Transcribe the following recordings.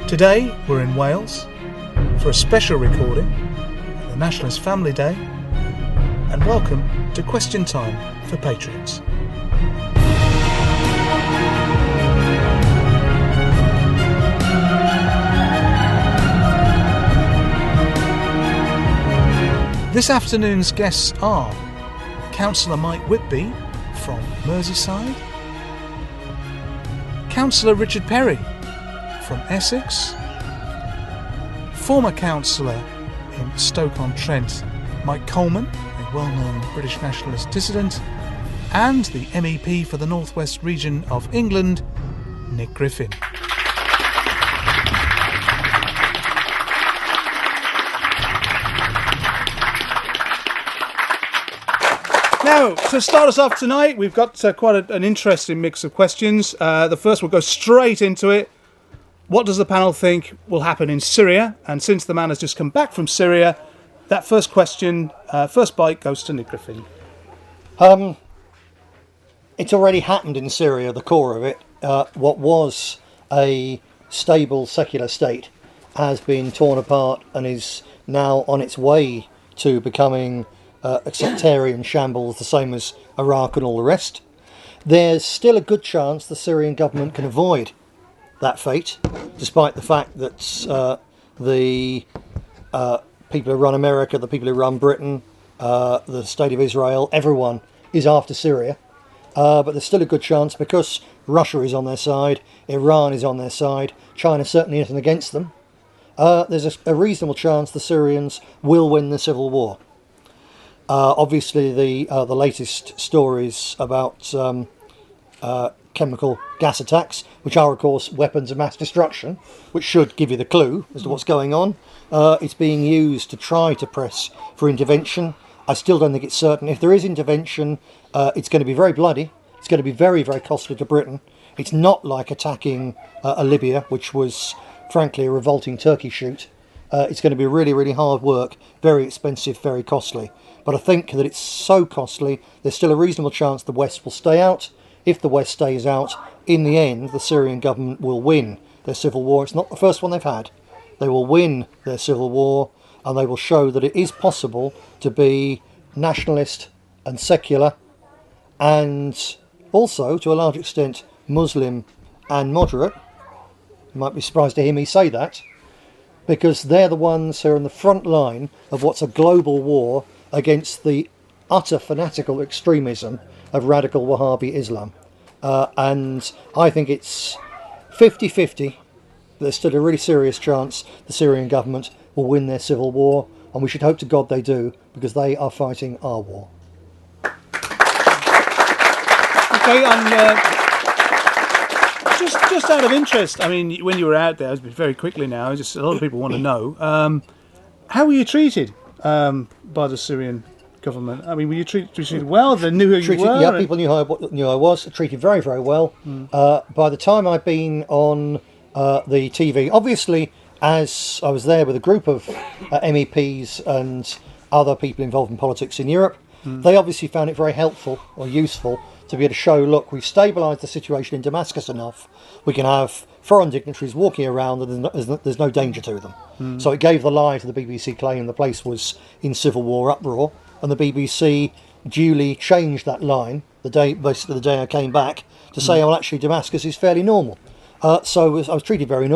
Today we're in Wales for a special recording of the Nationalist Family Day, and welcome to Question Time for Patriots. This afternoon's guests are Councillor Mike Whitby from Merseyside, Councillor Richard Perry from Essex, former councillor in Stoke-on-Trent Mike Coleman, a well-known British nationalist dissident, and the MEP for the North West region of England, Nick Griffin. Now, to start us off tonight, we've got quite an interesting mix of questions. The first, we'll go straight into it. What does the panel think will happen in Syria? And since the man has just come back from Syria, that first question, first bite, goes to Nick Griffin. It's already happened in Syria, the core of it. What was a stable secular state has been torn apart and is now on its way to becoming a sectarian shambles, the same as Iraq and all the rest. There's still a good chance the Syrian government can avoid that fate, despite the fact that the people who run America, the people who run Britain, the State of Israel, everyone is after Syria. But there's still a good chance because Russia is on their side, Iran is on their side, China certainly isn't against them. There's a reasonable chance the Syrians will win the civil war. Obviously, the latest stories about chemical gas attacks, which are, of course, weapons of mass destruction, which should give you the clue as to what's going on. It's being used to try to press for intervention. I still don't think it's certain. If there is intervention, it's going to be very bloody. It's going to be very, very costly to Britain. It's not like attacking Libya, which was, frankly, a revolting turkey shoot. It's going to be really, really hard work, very expensive, very costly. But I think that it's so costly, there's still a reasonable chance the West will stay out. If the West stays out, in the end, the Syrian government will win their civil war. It's not the first one they've had. They will win their civil war, and they will show that it is possible to be nationalist and secular, and also, to a large extent, Muslim and moderate. You might be surprised to hear me say that, because they're the ones who are in the front line of what's a global war against the utter fanatical extremism of radical Wahhabi Islam. And I think it's 50-50. There's still a really serious chance the Syrian government will win their civil war, and we should hope to God they do, because they are fighting our war. Okay, and just out of interest, I mean, when you were out there, very quickly now, just a lot of people want to know, how were you treated by the Syrian government? I mean, were you treated well? They knew who you were? Yeah, people knew I was. Treated very, very well. By the time I'd been on the TV, obviously, as I was there with a group of MEPs and other people involved in politics in Europe, they obviously found it very helpful or useful to be able to show, look, we've stabilised the situation in Damascus enough, we can have foreign dignitaries walking around and there's no danger to them. So it gave the lie to the BBC claim the place was in civil war uproar, and the BBC duly changed that line basically the day I came back to say, well, actually Damascus is fairly normal. So I was treated very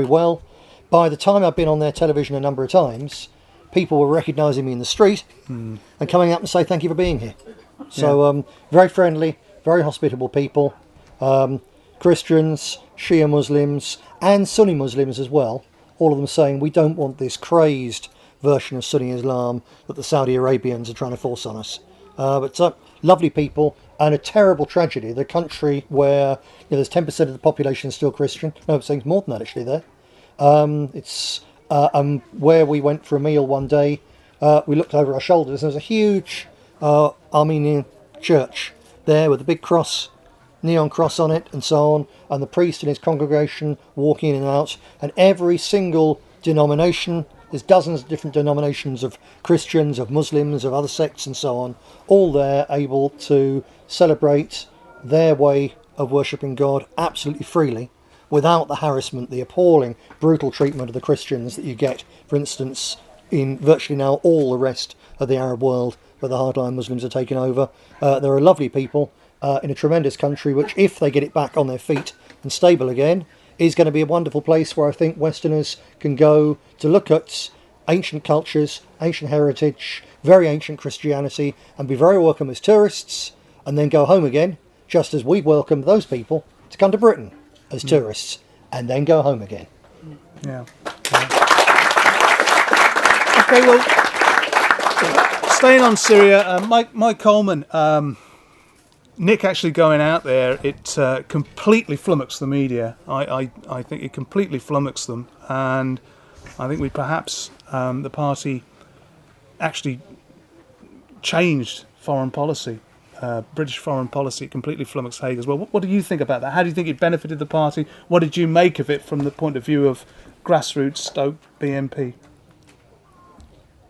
well. By the time I'd been on their television a number of times, people were recognising me in the street and coming up and say thank you for being here. So very friendly, very hospitable people, Christians, Shia Muslims and Sunni Muslims as well, all of them saying we don't want this crazed version of Sunni Islam that the Saudi Arabians are trying to force on us. But lovely people, and a terrible tragedy. The country where there's 10% of the population still Christian. No, I'm saying more than that actually there. It's where we went for a meal one day, we looked over our shoulders and there was a huge Armenian church there with a big cross, neon cross on it and so on, and the priest and his congregation walking in and out, and every single denomination, there's dozens of different denominations of Christians, of Muslims, of other sects and so on, all there able to celebrate their way of worshipping God absolutely freely without the harassment, the appalling, brutal treatment of the Christians that you get, for instance, in virtually now all the rest of the Arab world where the hardline Muslims are taking over. There are lovely people in a tremendous country which, if they get it back on their feet and stable again, is going to be a wonderful place where I think Westerners can go to look at ancient cultures, ancient heritage, very ancient Christianity, and be very welcome as tourists, and then go home again, just as we welcome those people to come to Britain as tourists, and then go home again. Yeah. Okay, well, staying on Syria, Mike Coleman, Nick actually going out there, it completely flummoxed the media. I think it completely flummoxed them, and I think the party actually changed foreign policy. British foreign policy completely flummoxed Haig as well. What do you think about that? How do you think it benefited the party? What did you make of it from the point of view of grassroots Stoke BNP?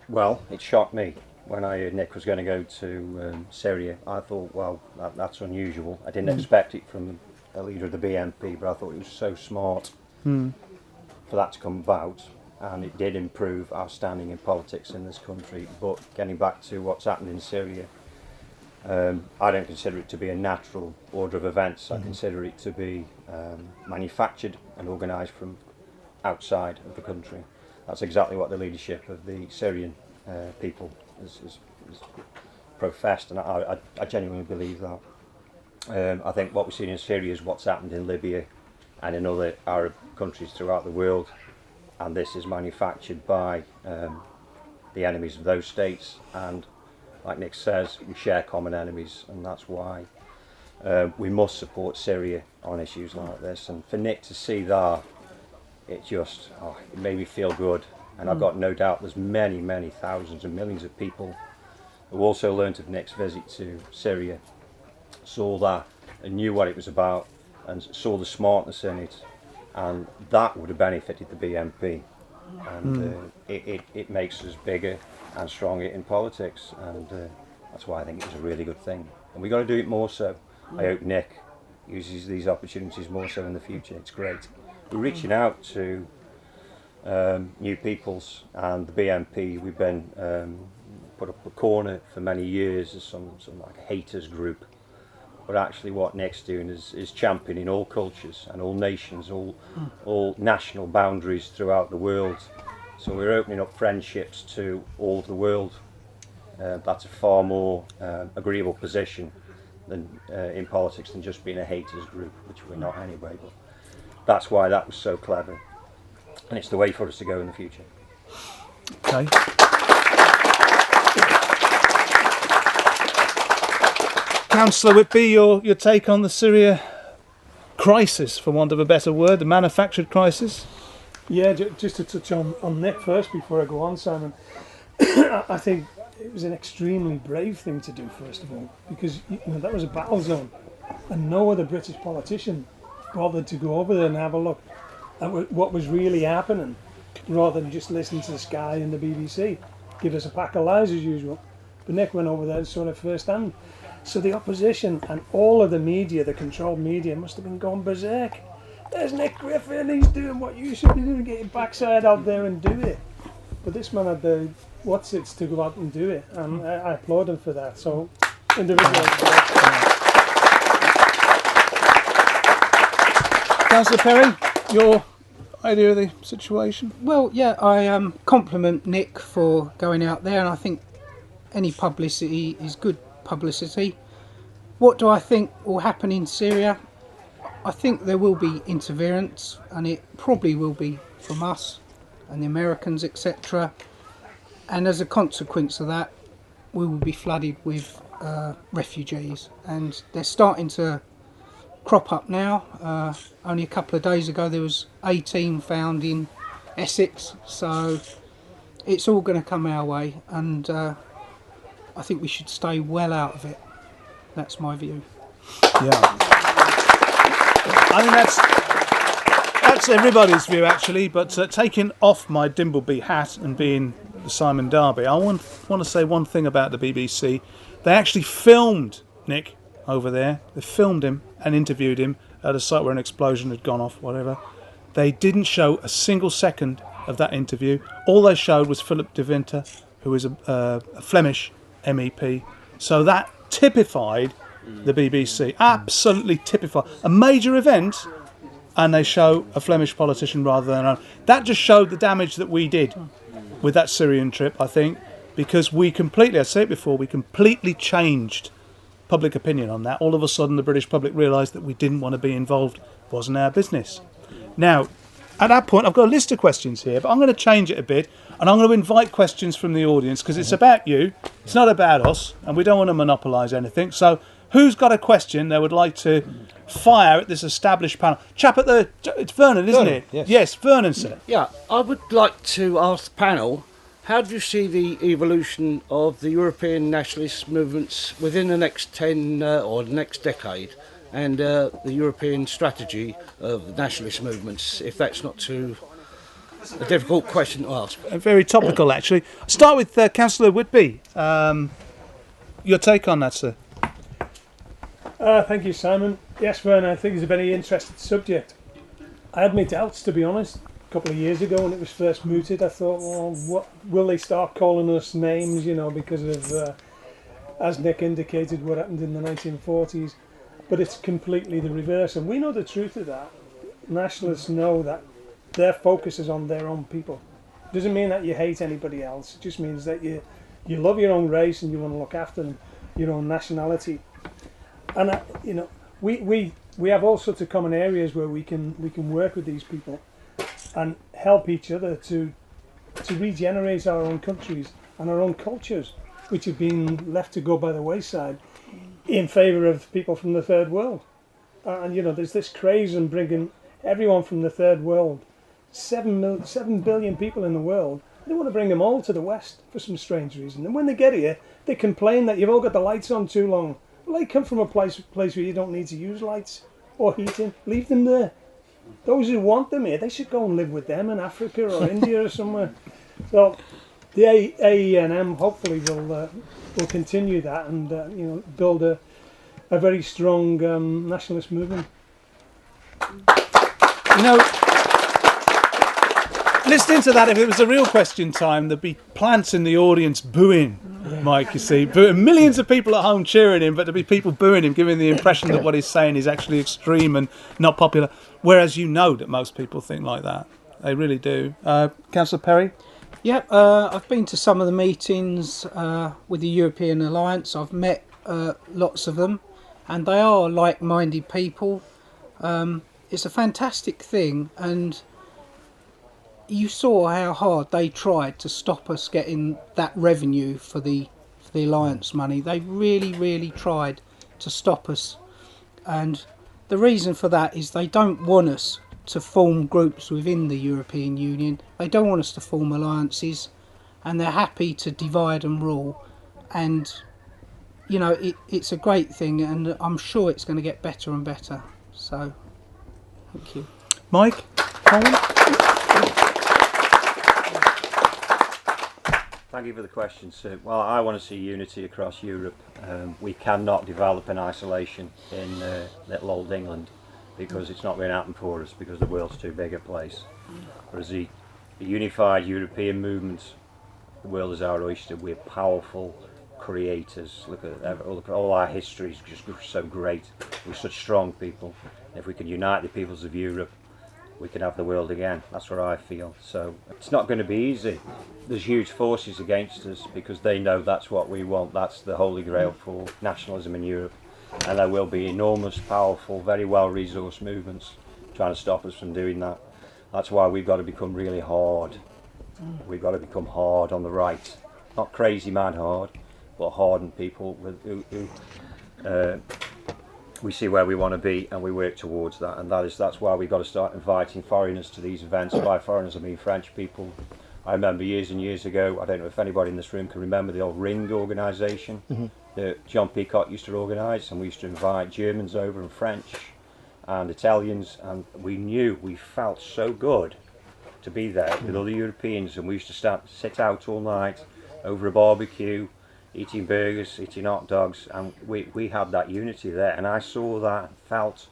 Well, it shocked me when I heard Nick was going to go to Syria. I thought, well, that's unusual. I didn't expect it from a leader of the BNP, but I thought it was so smart for that to come about. And it did improve our standing in politics in this country. But getting back to what's happened in Syria, I don't consider it to be a natural order of events. I consider it to be manufactured and organised from outside of the country. That's exactly what the leadership of the Syrian people has professed, and I genuinely believe that. I think what we've seen in Syria is what's happened in Libya and in other Arab countries throughout the world, and this is manufactured by the enemies of those states, and like Nick says, we share common enemies, and that's why we must support Syria on issues like this. And for Nick to see that, it just it made me feel good. And I've got no doubt there's many thousands and millions of people who also learnt of Nick's visit to Syria, saw that and knew what it was about and saw the smartness in it, and that would have benefited the BNP. And it makes us bigger and stronger in politics, and that's why I think it was a really good thing. And we've got to do it more so. I hope Nick uses these opportunities more so in the future. It's great. We're reaching out to new peoples, and the BNP, we've been put up a corner for many years as some like a haters group, but actually what Nick's doing is championing all cultures and all nations, all national boundaries throughout the world. So we're opening up friendships to all of the world. That's a far more agreeable position than in politics than just being a haters group, which we're not anyway, but that's why that was so clever. And it's the way for us to go in the future. Okay. Councillor Whitby, your take on the Syria crisis, for want of a better word, the manufactured crisis? Yeah, just to touch on Nick first before I go on, Simon. I think it was an extremely brave thing to do, first of all, because that was a battle zone, and no other British politician bothered to go over there and have a look at what was really happening, rather than just listen to Sky and the BBC give us a pack of lies as usual. But Nick went over there and saw it firsthand. So the opposition and all of the media, the controlled media, must have been going berserk. There's Nick Griffin, he's doing what you should be doing, get your backside out there and do it. But this man had the what's-its to go out and do it, and I applaud him for that. So, individual. Councillor Perry, your idea of the situation? Well, yeah, I compliment Nick for going out there, and I think any publicity is good publicity. What do I think will happen in Syria? I think there will be interference, and it probably will be from us and the Americans, etc. And as a consequence of that, we will be flooded with refugees, and they're starting to crop up now. Only a couple of days ago there was 18 found in Essex, so it's all going to come our way, and I think we should stay well out of it. That's my view. Yeah. I think that's everybody's view, actually, but taking off my Dimbleby hat and being the Simon Darby, I want to say one thing about the BBC. They actually filmed Nick over there. They filmed him and interviewed him at a site where an explosion had gone off, whatever. They didn't show a single second of that interview. All they showed was Philip de Winter, who is a Flemish MEP. So that typified the BBC, absolutely typified. A major event, and they show a Flemish politician rather than our own. That just showed the damage that we did with that Syrian trip, I think, because we completely, I said it before, we completely changed public opinion on that. All of a sudden the British public realised that we didn't want to be involved. It wasn't our business. Now, at that point, I've got a list of questions here, but I'm going to change it a bit, and I'm going to invite questions from the audience, because it's about you, it's not about us, and we don't want to monopolise anything. So, who's got a question they would like to fire at this established panel? Chap at the... It's Vernon, isn't it? Yes, Vernon, sir. Yeah, I would like to ask the panel, how do you see the evolution of the European nationalist movements within the next 10 or the next decade, and the European strategy of nationalist movements, if that's not too a difficult question to ask? Very topical, actually. Start with Councillor Whitby. Your take on that, sir? Thank you, Simon. Yes, Vernon, I think it's a very interesting subject. I had my doubts, to be honest. A couple of years ago when it was first mooted, I thought, well, what will they start calling us names, you know, because of, as Nick indicated, what happened in the 1940s. But it's completely the reverse, and we know the truth of that. Nationalists know that their focus is on their own people. It doesn't mean that you hate anybody else. It just means that you love your own race and you want to look after them, your own nationality. And you know, we have all sorts of common areas where we can work with these people and help each other to regenerate our own countries and our own cultures, which have been left to go by the wayside in favour of people from the third world. And you know, there's this craze in bringing everyone from the third world, 7 billion people in the world. They want to bring them all to the West for some strange reason. And when they get here, they complain that you've all got the lights on too long. Well, they come from a place where you don't need to use lights or heating. Leave them there. Those who want them here, they should go and live with them in Africa or India or somewhere. So the AENM hopefully will continue that and you know, build a very strong nationalist movement. You know, listening to that, if it was a real question time, there'd be plants in the audience booing Mike, you see. Millions of people at home cheering him, but there'd be people booing him, giving the impression that what he's saying is actually extreme and not popular. Whereas you know that most people think like that. They really do. Councillor Perry? Yep, I've been to some of the meetings with the European Alliance. I've met lots of them, and they are like-minded people. It's a fantastic thing, and you saw how hard they tried to stop us getting that revenue for the Alliance money. They really, really tried to stop us, and the reason for that is they don't want us to form groups within the European Union. They don't want us to form alliances, and they're happy to divide and rule. And you know, it's a great thing, and I'm sure it's going to get better and better. So thank you. Mike? Colin? Thank you for the question, sir. Well, I want to see unity across Europe. We cannot develop in isolation in little old England, because it's not going to happen for us, because the world's too big a place. Whereas the unified European movement, the world is our oyster. We're powerful creators. Look at all our history is just so great. We're such strong people. If we can unite the peoples of Europe, we can have the world again. That's what I feel. So it's not going to be easy. There's huge forces against us because they know that's what we want. That's the holy grail for nationalism in Europe. And there will be enormous, powerful, very well-resourced movements trying to stop us from doing that. That's why we've got to become really hard. We've got to become hard on the right. Not crazy mad hard, but hardened people who we see where we want to be and we work towards that. And that's why we've got to start inviting foreigners to these events. By foreigners I mean French people. I remember years and years ago, I don't know if anybody in this room can remember the old Ring organisation that John Peacock used to organise, and we used to invite Germans over and French and Italians, and we felt so good to be there with other Europeans, and we used to sit out all night over a barbecue, eating burgers, eating hot dogs, and we had that unity there, and I saw that, felt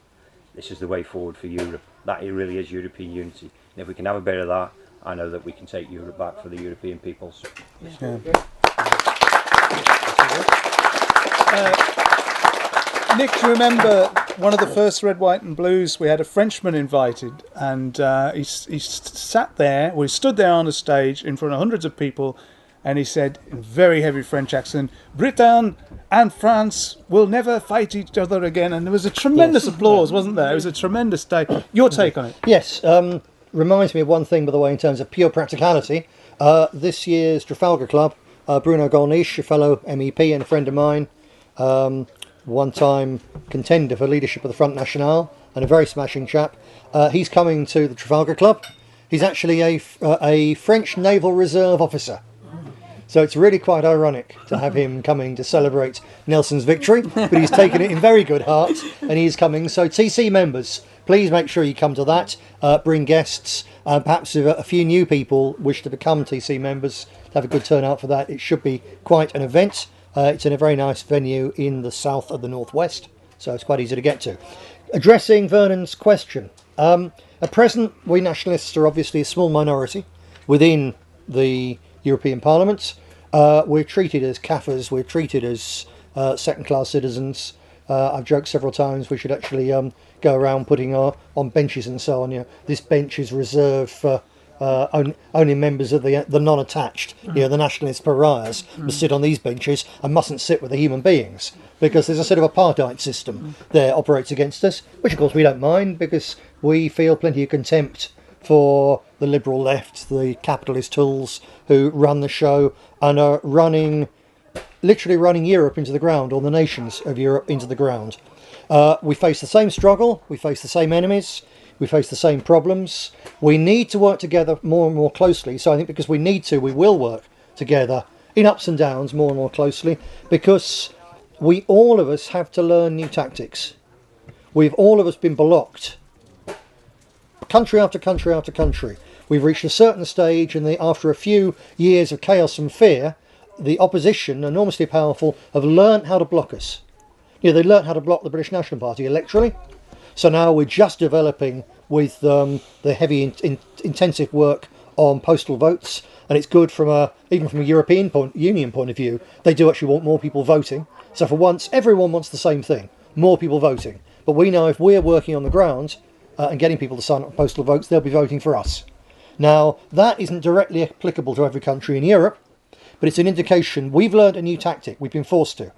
this is the way forward for Europe. That it really is European unity. And if we can have a bit of that, I know that we can take Europe back for the European peoples. Yeah. Nick, do you remember one of the first Red, White and Blues? We had a Frenchman invited, and he sat there, well, he stood there on the stage in front of hundreds of people, and he said in very heavy French accent, Britain and France will never fight each other again. And there was a tremendous applause, wasn't there? It was a tremendous day. Your take on it? Yes, reminds me of one thing, by the way, in terms of pure practicality. This year's Trafalgar Club, Bruno Gollnisch, a fellow MEP and a friend of mine, one-time contender for leadership of the Front National, and a very smashing chap. He's coming to the Trafalgar Club. He's actually a French Naval Reserve officer. So it's really quite ironic to have him coming to celebrate Nelson's victory, but he's taken it in very good heart, and he's coming. So TC members, please make sure you come to that. Bring guests. Perhaps if a few new people wish to become TC members, have a good turnout for that. It should be quite an event. It's in a very nice venue in the south of the northwest, so it's quite easy to get to. Addressing Vernon's question, at present we nationalists are obviously a small minority within the European Parliament. We're treated as Kafirs, we're treated as second-class citizens. I've joked several times we should actually go around putting on benches and so on. You know, this bench is reserved for only members of the non-attached, the nationalist pariahs must sit on these benches and mustn't sit with the human beings, because there's a sort of apartheid system there operates against us, which of course we don't mind, because we feel plenty of contempt for the liberal left, the capitalist tools who run the show and are literally running Europe into the ground, or the nations of Europe into the ground. We face the same struggle, we face the same enemies, we face the same problems. We need to work together more and more closely. So I think because we need to, we will work together in ups and downs more and more closely, because all of us have to learn new tactics. We've all of us been blocked, country after country after country. We've reached a certain stage, and after a few years of chaos and fear, the opposition, enormously powerful, have learned how to block us. They learned how to block the British National Party electorally. So now we're just developing with the heavy intensive work on postal votes, and it's good even from a European Union point of view. They do actually want more people voting. So for once, everyone wants the same thing, more people voting. But we know if we're working on the ground and getting people to sign up for postal votes, they'll be voting for us. Now, that isn't directly applicable to every country in Europe, but it's an indication we've learned a new tactic. We've been forced to.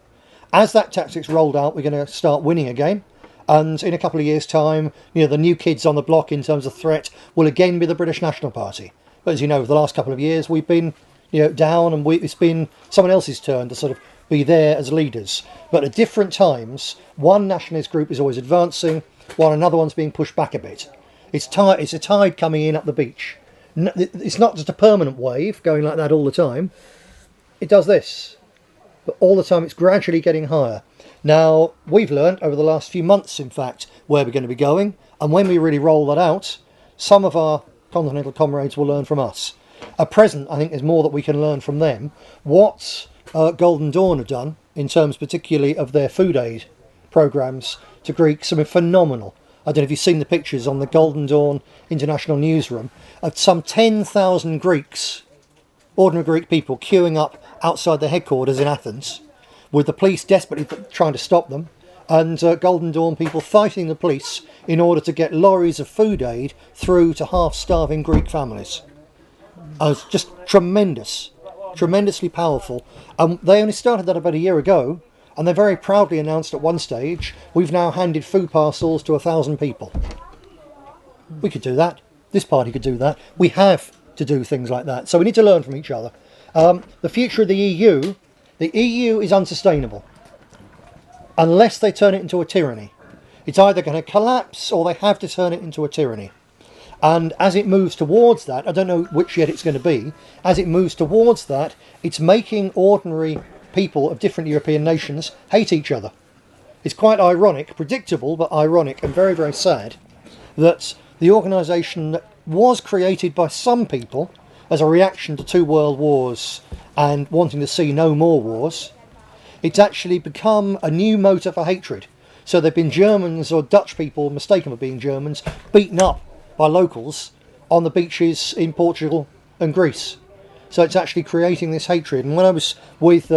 As that tactic's rolled out, we're going to start winning again. And in a couple of years' time, the new kids on the block in terms of threat will again be the British National Party. But as you know, for the last couple of years, we've been down, and it's been someone else's turn to sort of be there as leaders. But at different times, one nationalist group is always advancing, while another one's being pushed back a bit. It's a tide coming in up the beach. It's not just a permanent wave going like that all the time. It does this. But all the time it's gradually getting higher. Now, we've learned over the last few months, in fact, where we're going to be going. And when we really roll that out, some of our continental comrades will learn from us. At present, I think there's more that we can learn from them. What Golden Dawn have done, in terms particularly of their food aid programmes to Greeks, I mean, phenomenal. I don't know if you've seen the pictures on the Golden Dawn International Newsroom of some 10,000 Greeks, ordinary Greek people, queuing up outside their headquarters in Athens, with the police desperately trying to stop them, and Golden Dawn people fighting the police in order to get lorries of food aid through to half-starving Greek families. It's just tremendous, tremendously powerful. They only started that about a year ago, and they very proudly announced at one stage, we've now handed food parcels to 1,000 people. We could do that. This party could do that. We have to do things like that. So we need to learn from each other. The future of the EU is unsustainable unless they turn it into a tyranny. It's either going to collapse or they have to turn it into a tyranny. And as it moves towards that, I don't know which yet it's going to be, as it moves towards that, it's making ordinary people of different European nations hate each other. It's quite ironic, predictable, but ironic and very, very sad that the organisation that was created by some people as a reaction to 2 world wars and wanting to see no more wars, it's actually become a new motor for hatred. So they've been Germans or Dutch people mistaken for being Germans, beaten up by locals on the beaches in Portugal and Greece. So it's actually creating this hatred. And when I was with,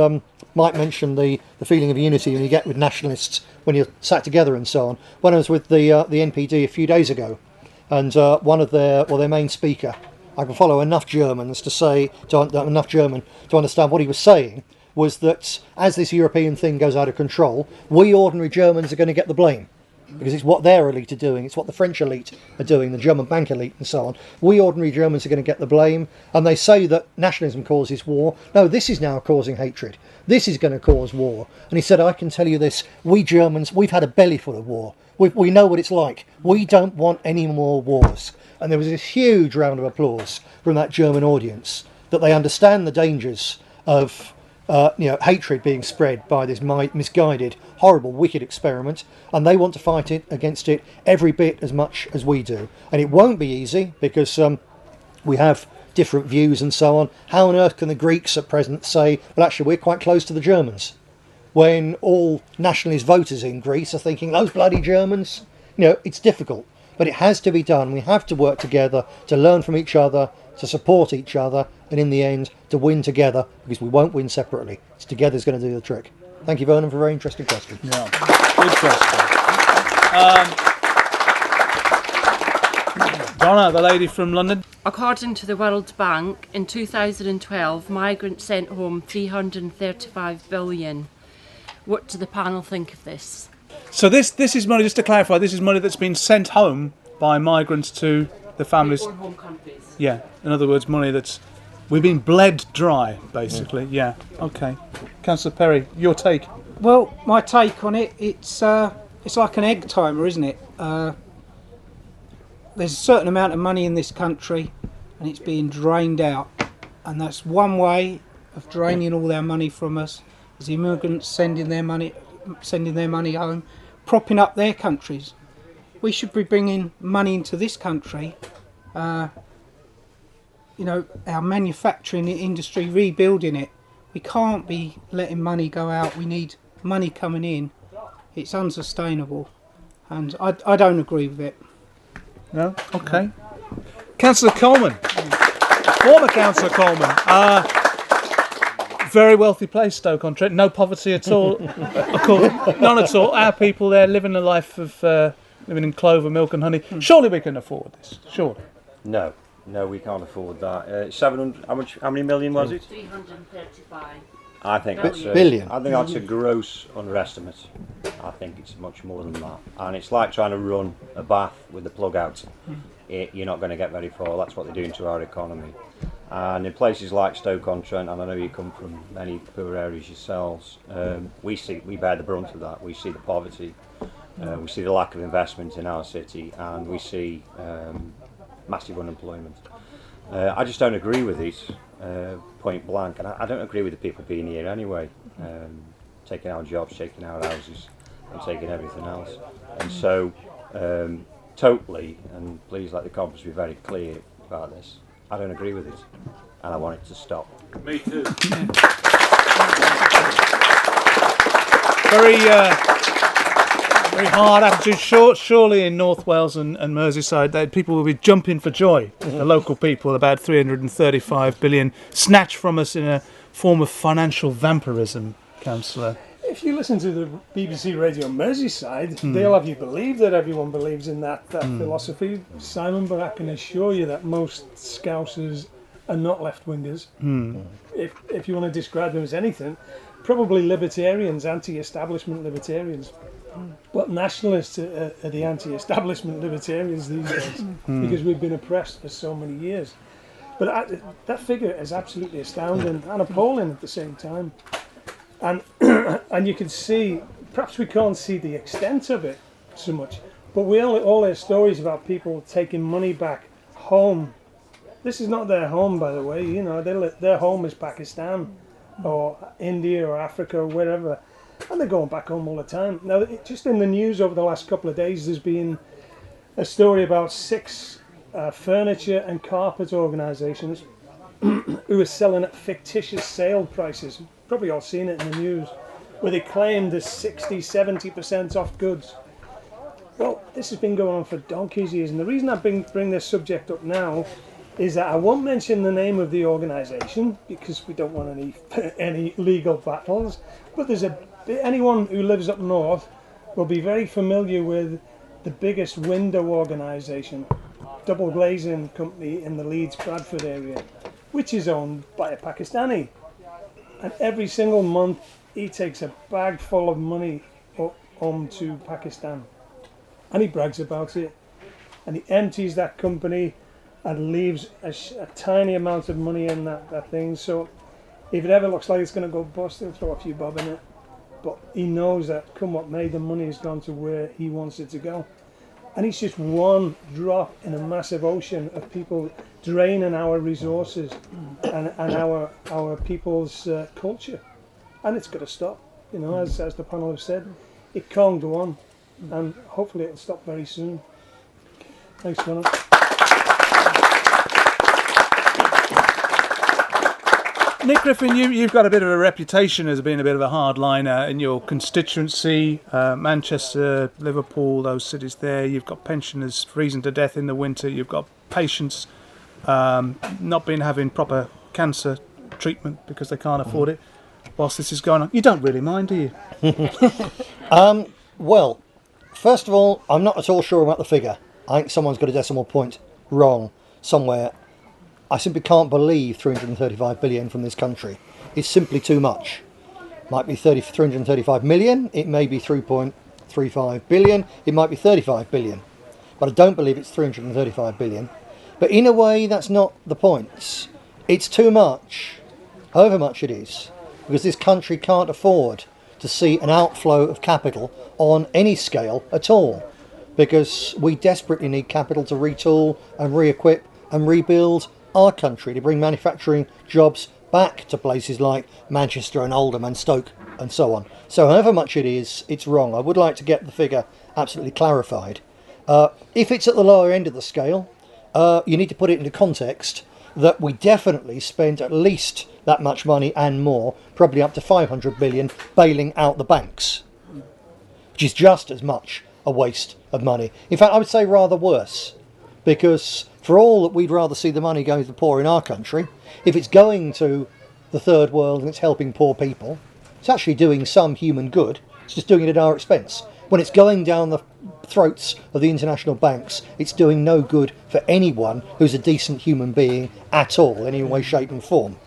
Mike mentioned the feeling of unity you get with nationalists when you're sat together and so on. When I was with the NPD a few days ago, and one of their main speaker, I can follow enough German to understand what he was saying, was that as this European thing goes out of control, we ordinary Germans are going to get the blame. Because it's what their elite are doing, it's what the French elite are doing, the German bank elite and so on. We ordinary Germans are going to get the blame, and they say that nationalism causes war. No, this is now causing hatred. This is going to cause war. And he said, I can tell you this, we Germans, we've had a bellyful of war. We know what it's like. We don't want any more wars. And there was this huge round of applause from that German audience, that they understand the dangers of hatred being spread by this misguided, horrible, wicked experiment, and they want to fight against it every bit as much as we do. And it won't be easy, because we have different views and so on. How on earth can the Greeks at present say, well, actually, we're quite close to the Germans, when all nationalist voters in Greece are thinking, those bloody Germans? It's difficult, but it has to be done. We have to work together to learn from each other, to support each other, and in the end to win together, because we won't win separately. It's together that's going to do the trick. Thank you, Vernon, for a very interesting question. Yeah, good question. Donna, the lady from London. According to the World Bank, in 2012, Migrant sent home 335 billion. What do the panel think of this? So this is money, just to clarify, this is money that's been sent home by migrants to the families. Their own home countries. Yeah, in other words, money that's... We've been bled dry, basically. Yeah. Okay. Councillor Perry, your take? Well, my take on it, it's like an egg timer, isn't it? There's a certain amount of money in this country, and it's being drained out, and that's one way of draining all their money from us. Is immigrants sending their money home, propping up their countries. We should be bringing money into this country. Our manufacturing industry, rebuilding it. We can't be letting money go out. We need money coming in. It's unsustainable, and I don't agree with it. No? Okay. Councillor Coleman. Former Councillor Coleman. Very wealthy place, Stoke-on-Trent. No poverty at all. Of course, none at all. Our people there living a life of living in clover, milk and honey. Surely we can afford this. Surely. No, we can't afford that. 700. How many million was it? 335. I think that's billion. I think that's a gross underestimate. I think it's much more than that. And it's like trying to run a bath with the plug out. You're not going to get very far. That's what they're doing to our economy. And in places like Stoke-on-Trent, and I know you come from many poor areas yourselves, we bear the brunt of that. We see the poverty, we see the lack of investment in our city, and we see massive unemployment. I just don't agree with it, point blank, and I don't agree with the people being here anyway, taking our jobs, taking our houses, and taking everything else. And so, totally, and please let the conference be very clear about this, I don't agree with it, and I want it to stop. Me too. Very hard attitude. Surely in North Wales and Merseyside, people will be jumping for joy. The local people, about 335 billion, snatched from us in a form of financial vampirism, Councillor. If you listen to the BBC Radio Merseyside, they'll have you believe that everyone believes in that philosophy, Simon, but I can assure you that most Scousers are not left-wingers. If you want to describe them as anything, probably libertarians, anti-establishment libertarians. But nationalists are the anti-establishment libertarians these days, because we've been oppressed for so many years. But that figure is absolutely astounding and appalling at the same time. And and you can see, perhaps we can't see the extent of it so much, but we all hear stories about people taking money back home. This is not their home, by the way. Their home is Pakistan or India or Africa or wherever, and they're going back home all the time. Now, just in the news over the last couple of days, there's been a story about 6 furniture and carpet organisations who are selling at fictitious sale prices. Probably all seen it in the news, where they claim there's 60-70% off goods. Well, this has been going on for donkey's years, and the reason I bring this subject up now is that I won't mention the name of the organisation because we don't want any legal battles. But anyone who lives up north will be very familiar with the biggest window organisation, double glazing company in the Leeds Bradford area, which is owned by a Pakistani. And every single month he takes a bag full of money home to Pakistan. And he brags about it. And he empties that company and leaves a tiny amount of money in that thing. So if it ever looks like it's going to go bust, he'll throw a few bob in it. But he knows that come what may, the money has gone to where he wants it to go. And it's just one drop in a massive ocean of people draining our resources and our people's culture. And it's got to stop, you know, as the panel have said. It can't go on, and hopefully it'll stop very soon. Thanks, Donald. Nick Griffin, you've got a bit of a reputation as being a bit of a hardliner in your constituency, Manchester, Liverpool, those cities there. You've got pensioners freezing to death in the winter. You've got patients not been having proper cancer treatment because they can't afford it whilst this is going on. You don't really mind, do you? Well, first of all, I'm not at all sure about the figure. I think someone's got a decimal point wrong somewhere. I simply can't believe 335 billion from this country. It's simply too much. Might be 335 million, it may be 3.35 billion, it might be 35 billion. But I don't believe it's 335 billion. But in a way, that's not the point. It's too much, however much it is, because this country can't afford to see an outflow of capital on any scale at all. Because we desperately need capital to retool and re-equip and rebuild our country, to bring manufacturing jobs back to places like Manchester and Oldham and Stoke and so on. So however much it is, it's wrong. I would like to get the figure absolutely clarified. If it's at the lower end of the scale, you need to put it into context that we definitely spent at least that much money and more, probably up to 500 billion, bailing out the banks, which is just as much a waste of money. In fact, I would say rather worse, because for all that we'd rather see the money going to the poor in our country, if it's going to the third world and it's helping poor people, it's actually doing some human good. It's just doing it at our expense. When it's going down the throats of the international banks, it's doing no good for anyone who's a decent human being at all, in any way, shape and form.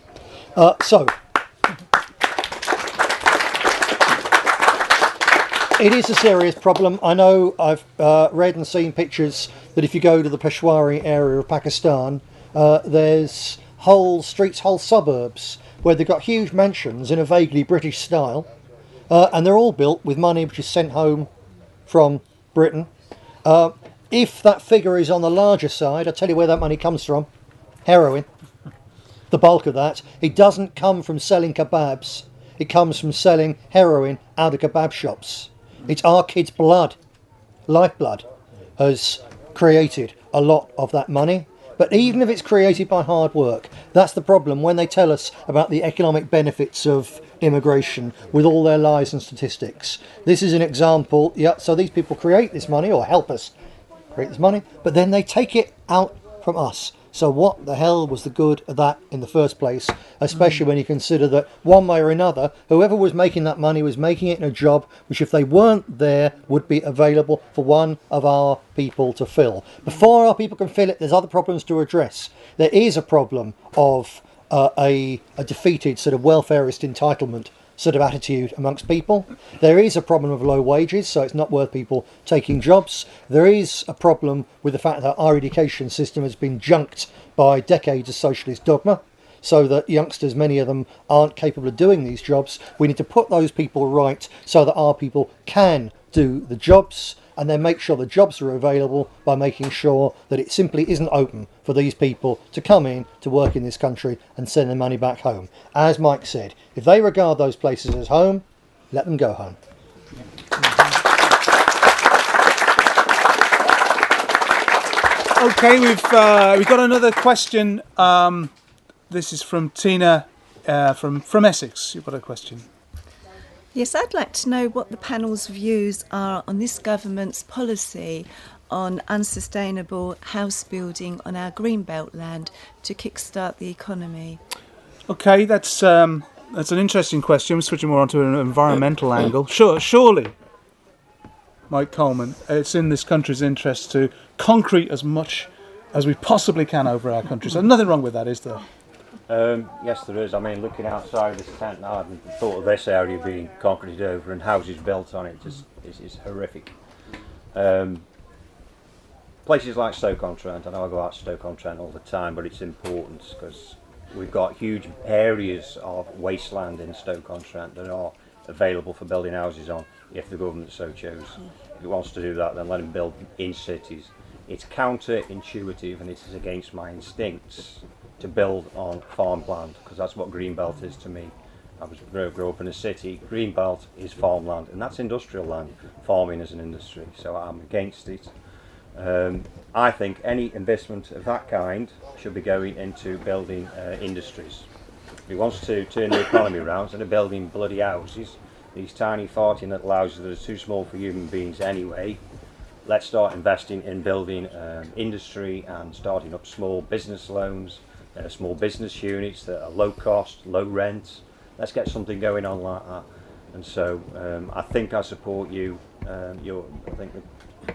It is a serious problem. I know I've read and seen pictures that if you go to the Peshawari area of Pakistan, there's whole streets, whole suburbs, where they've got huge mansions in a vaguely British style, and they're all built with money which is sent home from Britain. If that figure is on the larger side, I'll tell you where that money comes from. Heroin. The bulk of that. It doesn't come from selling kebabs. It comes from selling heroin out of kebab shops. It's our kids' blood, lifeblood, has created a lot of that money. But even if it's created by hard work, that's the problem when they tell us about the economic benefits of immigration with all their lies and statistics. This is an example. Yeah, so these people create this money or help us create this money, but then they take it out from us. So what the hell was the good of that in the first place, especially when you consider that one way or another, whoever was making that money was making it in a job which, if they weren't there, would be available for one of our people to fill. Before our people can fill it, there's other problems to address. There is a problem of a defeated sort of welfarist entitlement sort of attitude amongst people. There is a problem of low wages, so it's not worth people taking jobs. There is a problem with the fact that our education system has been junked by decades of socialist dogma, so that youngsters, many of them, aren't capable of doing these jobs. We need to put those people right so that our people can do the jobs, and then make sure the jobs are available by making sure that it simply isn't open for these people to come in to work in this country and send their money back home. As Mike said, if they regard those places as home, let them go home. Okay, we've got another question. This is from Tina from Essex. You've got a question. Yes, I'd like to know what the panel's views are on this government's policy on unsustainable house building on our greenbelt land to kickstart the economy. Okay, that's an interesting question. We're switching more onto an environmental angle. Surely, Mike Coleman, it's in this country's interest to concrete as much as we possibly can over our country. So nothing wrong with that, is there? Yes, there is. I mean, looking outside this tent now, I hadn't thought of this area being concreted over and houses built on it. Just is horrific. Places like Stoke-on-Trent, I know I go out to Stoke-on-Trent all the time, but it's important because we've got huge areas of wasteland in Stoke-on-Trent that are available for building houses on if the government so chose. If it wants to do that, then let them build in cities. It's counterintuitive and it is against my instincts to build on farmland, because that's what greenbelt is to me. I grew up in a city. Greenbelt is farmland, and that's industrial land. Farming is an industry, so I'm against it. I think any investment of that kind should be going into building industries. If he wants to turn the economy around, instead of building bloody houses, these tiny farting little houses that are too small for human beings anyway, let's start investing in building industry and starting up small business loans, small business units that are low cost, low rent. Let's get something going on like that. And so I think I support you. I think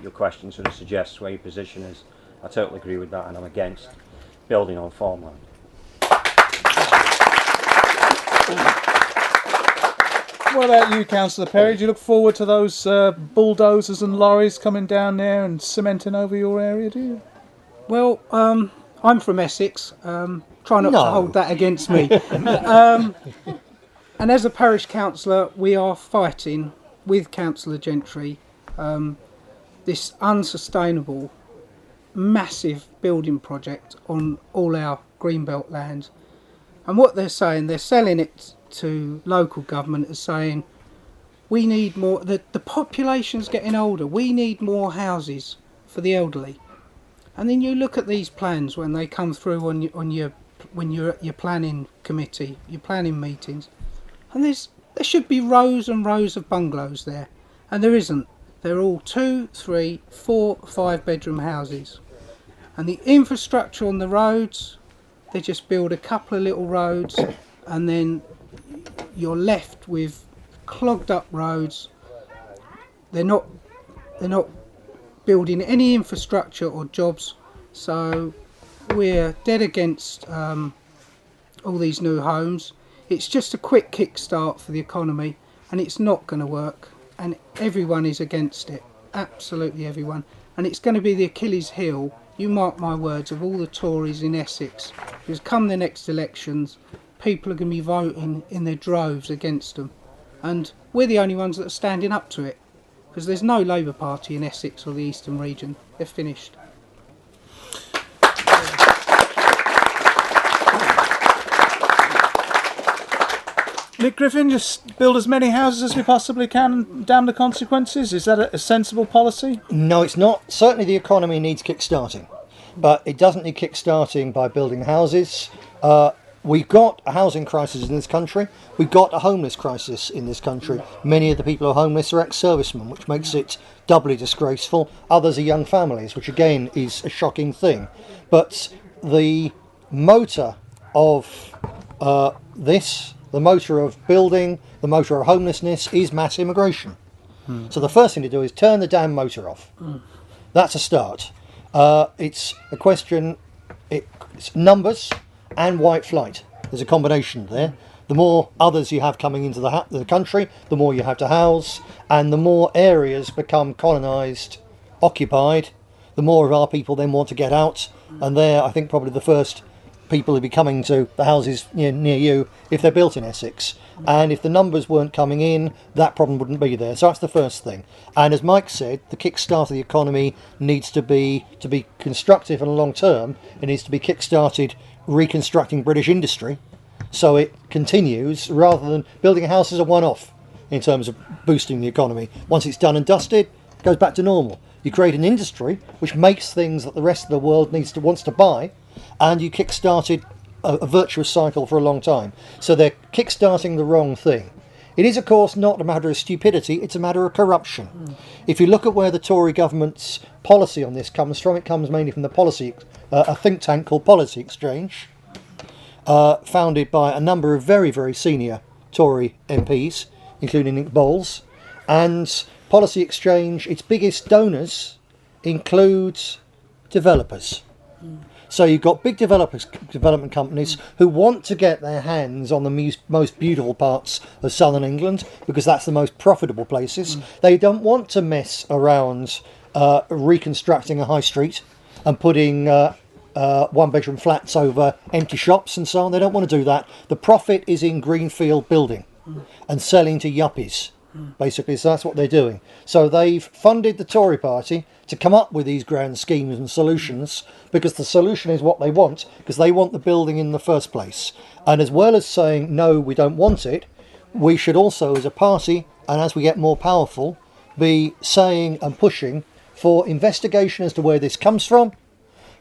your question sort of suggests where your position is. I totally agree with that, and I'm against building on farmland. What about you, Councillor Perry? Do you look forward to those bulldozers and lorries coming down there and cementing over your area, do you? Well, I'm from Essex. Try not to hold that against me. And as a parish councillor, we are fighting with Councillor Gentry this unsustainable, massive building project on all our greenbelt land. And what they're saying, they're selling it to local government as saying, we need more, the population's getting older, we need more houses for the elderly. And then you look at these plans when they come through when you're at your planning committee, your planning meetings, and there should be rows and rows of bungalows there, and there isn't. They're all 2, 3, 4, 5 bedroom houses. And the infrastructure on the roads, they just build a couple of little roads, and then you're left with clogged up roads. They're not building any infrastructure or jobs, so we're dead against all these new homes. It's just a quick kickstart for the economy, and it's not going to work, and everyone is against it, absolutely everyone, and it's going to be the Achilles heel, you mark my words, of all the Tories in Essex, because come the next elections people are going to be voting in their droves against them, and we're the only ones that are standing up to it, because there's no Labour Party in Essex or the Eastern region. They're finished. Nick Griffin, just build as many houses as we possibly can and damn the consequences. Is that a sensible policy? No, it's not. Certainly the economy needs kick-starting, but it doesn't need kick-starting by building houses. We've got a housing crisis in this country. We've got a homeless crisis in this country. Many of the people who are homeless are ex-servicemen, which makes it doubly disgraceful. Others are young families, which again is a shocking thing. But the motor of the motor of building, the motor of homelessness is mass immigration. So the first thing to do is turn the damn motor off. That's a start. It's a question, it's numbers and white flight. There's a combination there. The more others you have coming into the country, the more you have to house, and the more areas become colonised, occupied, the more of our people then want to get out, and they're, I think, probably the first people who'd be coming to the houses near you if they're built in Essex. And if the numbers weren't coming in, that problem wouldn't be there. So that's the first thing. And as Mike said, the kickstart of the economy needs to be constructive and long term. It needs to be kickstarted reconstructing British industry so it continues, rather than building a house as a one-off in terms of boosting the economy. Once it's done and dusted, it goes back to normal. You create an industry which makes things that the rest of the world wants to buy, and you kick-started a virtuous cycle for a long time. So they're kick-starting the wrong thing. It is, of course, not a matter of stupidity, it's a matter of corruption. If you look at where the Tory government's policy on this comes from, it comes mainly from the policy, a think tank called Policy Exchange, founded by a number of very, very senior Tory MPs, including Nick Bowles. And Policy Exchange, its biggest donors includes developers. So you've got big development companies who want to get their hands on the most beautiful parts of southern England because that's the most profitable places. They don't want to mess around reconstructing a high street and putting one-bedroom flats over empty shops and so on. They don't want to do that. The profit is in greenfield building and selling to yuppies, basically. So that's what they're doing. So they've funded the Tory party to come up with these grand schemes and solutions because the solution is what they want, because they want the building in the first place. And as well as saying, no, we don't want it, we should also, as a party, and as we get more powerful, be saying and pushing for investigation as to where this comes from,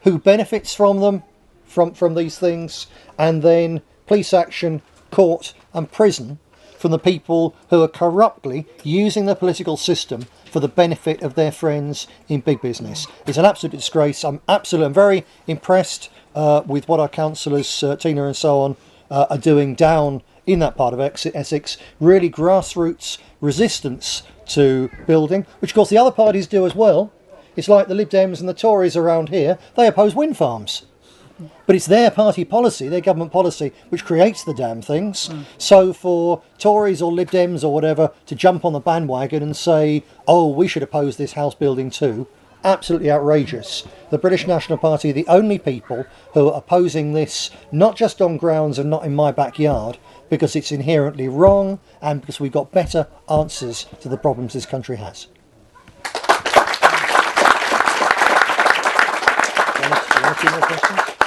who benefits from them, from these things, and then police action, court and prison from the people who are corruptly using the political system for the benefit of their friends in big business. It's an absolute disgrace. I'm very impressed with what our councillors, Tina and so on, are doing down in that part of Essex. Really grassroots resistance to building, which of course the other parties do as well. It's like the Lib Dems and the Tories around here. They oppose wind farms. But it's their party policy, their government policy, which creates the damn things. So for Tories or Lib Dems or whatever to jump on the bandwagon and say, oh, we should oppose this house building too, absolutely outrageous. The British National Party are the only people who are opposing this, not just on grounds of not in my backyard, because it's inherently wrong and because we've got better answers to the problems this country has.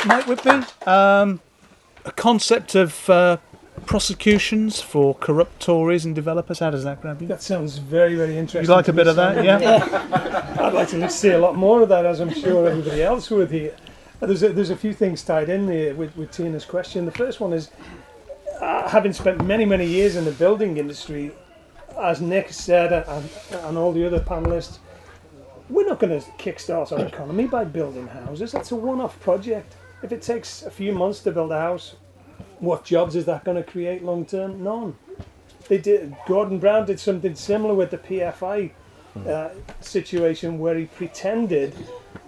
Mike Whitby, a concept of prosecutions for corrupt Tories and developers, how does that grab you? That sounds very, very interesting. You like a bit of that, yeah? I'd like to see a lot more of that, as I'm sure everybody else would here. There's a few things tied in there with Tina's question. The first one is, having spent many, many years in the building industry, as Nick said, and all the other panellists, we're not going to kickstart our economy by building houses. That's a one-off project. If it takes a few months to build a house, what jobs is that going to create long-term? None. Gordon Brown did something similar with the PFI situation, where he pretended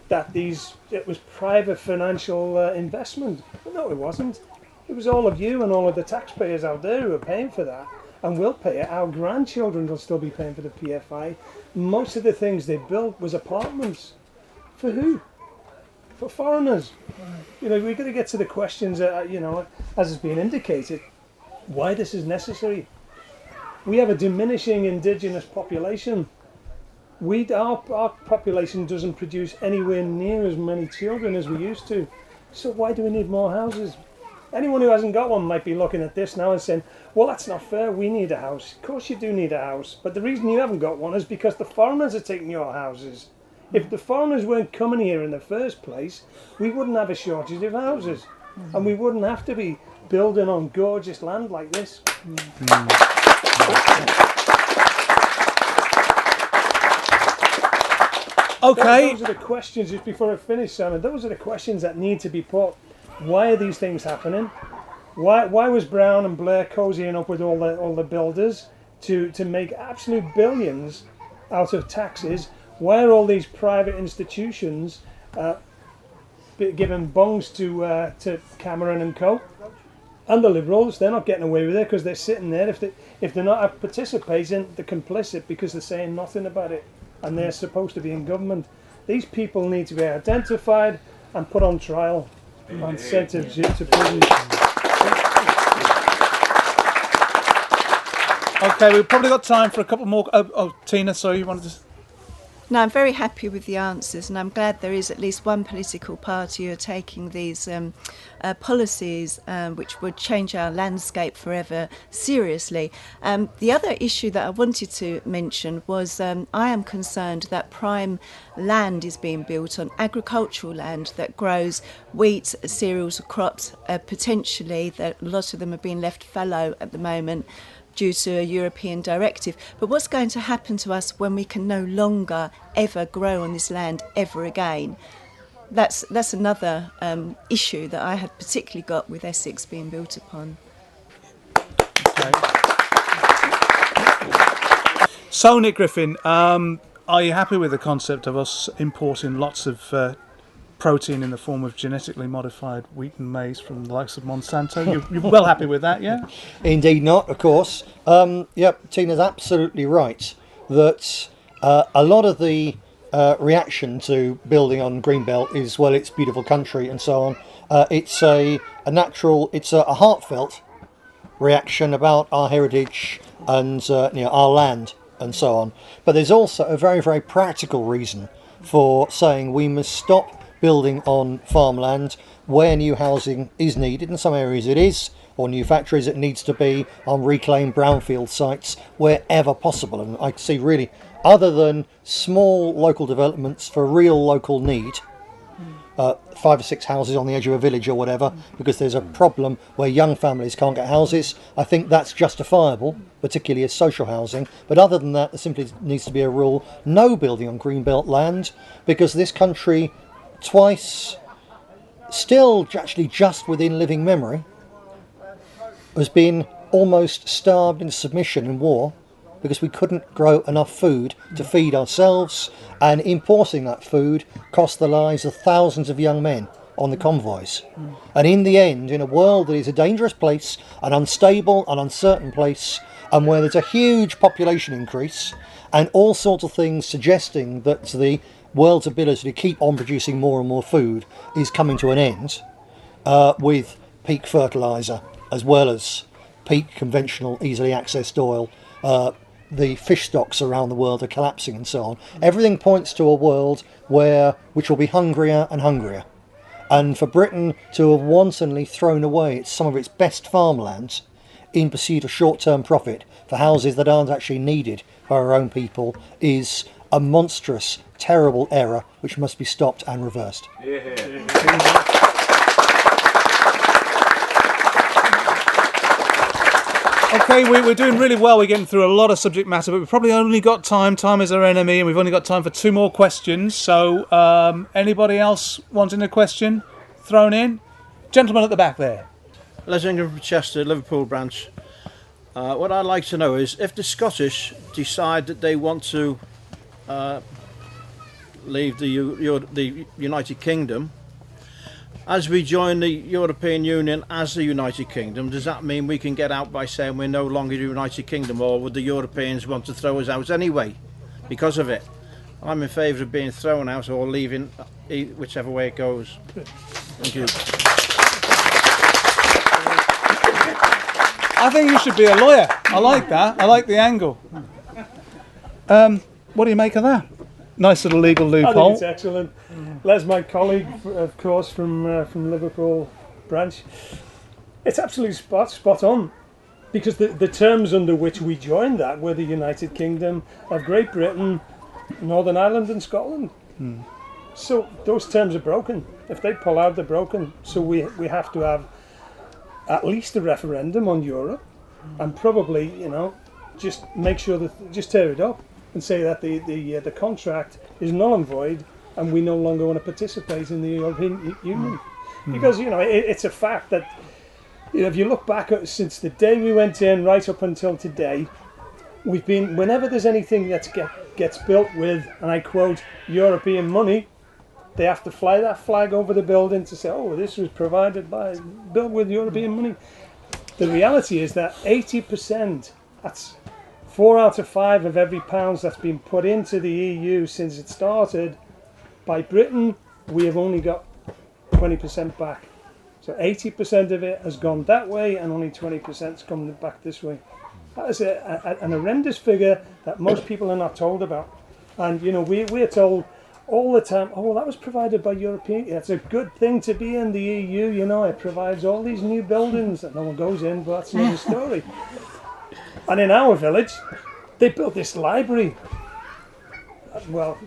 that it was private financial investment. But no, it wasn't. It was all of you and all of the taxpayers out there who are paying for that, and will pay it. Our grandchildren will still be paying for the PFI. Most of the things they built was apartments. For who? For foreigners. You know, we've got to get to the questions, as has been indicated, why this is necessary. We have a diminishing indigenous population. Our population doesn't produce anywhere near as many children as we used to. So why do we need more houses? Anyone who hasn't got one might be looking at this now and saying, well, that's not fair, we need a house. Of course you do need a house, but the reason you haven't got one is because the foreigners are taking your houses. If the foreigners weren't coming here in the first place, we wouldn't have a shortage of houses, and we wouldn't have to be building on gorgeous land like this. Okay. Those are the questions, just before I finish, Simon, those are the questions that need to be put. Why are these things happening? Why was Brown and Blair cozying up with all the builders to make absolute billions out of taxes? Why are all these private institutions giving bongs to Cameron and Co? And the Liberals? They're not getting away with it because they're sitting there. If they're not participating, they're complicit because they're saying nothing about it, and they're supposed to be in government. These people need to be identified and put on trial and sent to prison. Okay, we've probably got time for a couple more. Oh, Tina, sorry, you wanted to... No, I'm very happy with the answers, and I'm glad there is at least one political party who are taking these policies which would change our landscape forever seriously. The other issue that I wanted to mention was I am concerned that prime land is being built on agricultural land that grows wheat, cereals, crops, potentially that a lot of them are being left fallow at the moment, due to a European directive. But what's going to happen to us when we can no longer ever grow on this land ever again? That's another issue that I have particularly got with Essex being built upon. So, Nick Griffin, are you happy with the concept of us importing lots of protein in the form of genetically modified wheat and maize from the likes of Monsanto? You're well happy with that, yeah? Indeed not, of course. Yep, Tina's absolutely right that a lot of the reaction to building on Greenbelt is, well, it's beautiful country and so on. It's a natural, it's a heartfelt reaction about our heritage and our land and so on. But there's also a very, very practical reason for saying we must stop building on farmland where new housing is needed. In some areas it is, or new factories, it needs to be on reclaimed brownfield sites wherever possible. And I see really, other than small local developments for real local need, 5 or 6 houses on the edge of a village or whatever, because there's a problem where young families can't get houses, I think that's justifiable, particularly as social housing. But other than that, there simply needs to be a rule, no building on Greenbelt land, because this country twice, still actually just within living memory, has been almost starved into submission in war because we couldn't grow enough food to feed ourselves, and importing that food cost the lives of thousands of young men on the convoys. And in the end, in a world that is a dangerous place, an unstable and uncertain place, and where there's a huge population increase and all sorts of things suggesting that the world's ability to keep on producing more and more food is coming to an end, with peak fertiliser as well as peak conventional easily accessed oil, the fish stocks around the world are collapsing and so on. Everything points to a world which will be hungrier and hungrier. And for Britain to have wantonly thrown away some of its best farmlands in pursuit of short-term profit for houses that aren't actually needed by our own people is a monstrous, terrible error which must be stopped and reversed. Okay, we're doing really well. We're getting through a lot of subject matter, but we've probably only got time. Time is our enemy, and we've only got time for 2 more questions. So, anybody else wanting a question thrown in? Gentleman at the back there. Les Ingram from Chester, Liverpool branch. What I'd like to know is if the Scottish decide that they want to leave the United Kingdom, as we join the European Union as the United Kingdom, does that mean we can get out by saying we're no longer the United Kingdom, or would the Europeans want to throw us out anyway because of it? I'm in favour of being thrown out or leaving, whichever way it goes. Thank you. I think you should be a lawyer. I like that. I like the angle. What do you make of that? Nice little legal loophole. I think it's excellent. Les, my colleague, of course, from Liverpool branch, it's absolutely spot on, because the terms under which we joined that were the United Kingdom of Great Britain, Northern Ireland and Scotland. So those terms are broken. If they pull out, they're broken. So we have to have at least a referendum on Europe, and probably, just make sure that, just tear it up and say that the contract is null and void, and we no longer want to participate in the European Union. Because, it's a fact that, if you look back at since the day we went in right up until today, we've been, whenever there's anything that gets built with, and I quote, European money, they have to fly that flag over the building to say, oh, this was built with European money. The reality is that 80%, that's 4 out of 5 of every pound that's been put into the EU since it started, by Britain, we have only got 20% back. So 80% of it has gone that way, and only 20% is coming back this way. That is an horrendous figure that most people are not told about. And, we're told all the time, oh, well, that was provided by European. It's a good thing to be in the EU, it provides all these new buildings that no one goes in, but that's another story. And in our village, they built this library. Well,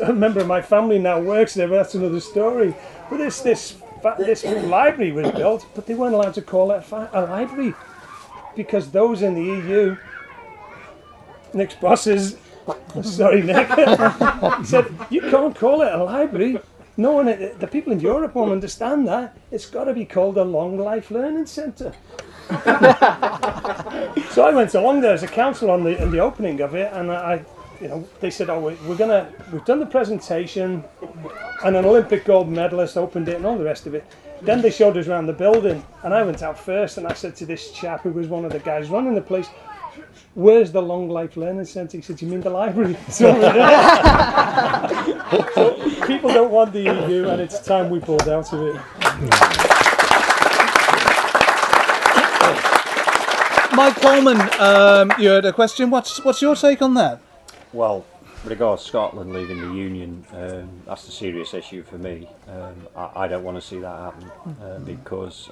a member of my family now works there, but that's another story. But this library was built, but they weren't allowed to call it a library. because those in the EU, Nick's bosses, sorry Nick, he said, you can't call it a library. No one, the people in Europe won't understand that. It's got to be called a long life learning centre. So I went along there as a council on the opening of it, and they said, we've done the presentation, and an Olympic gold medalist opened it and all the rest of it. Then they showed us around the building, and I went out first, and I said to this chap who was one of the guys running the place, where's the Long Life Learning Centre? He said, you mean the library? So people don't want the EU, and it's time we pulled out of it. Mike Coleman, you had a question. What's your take on that? Well, with regards to Scotland leaving the Union, that's a serious issue for me. I don't want to see that happen because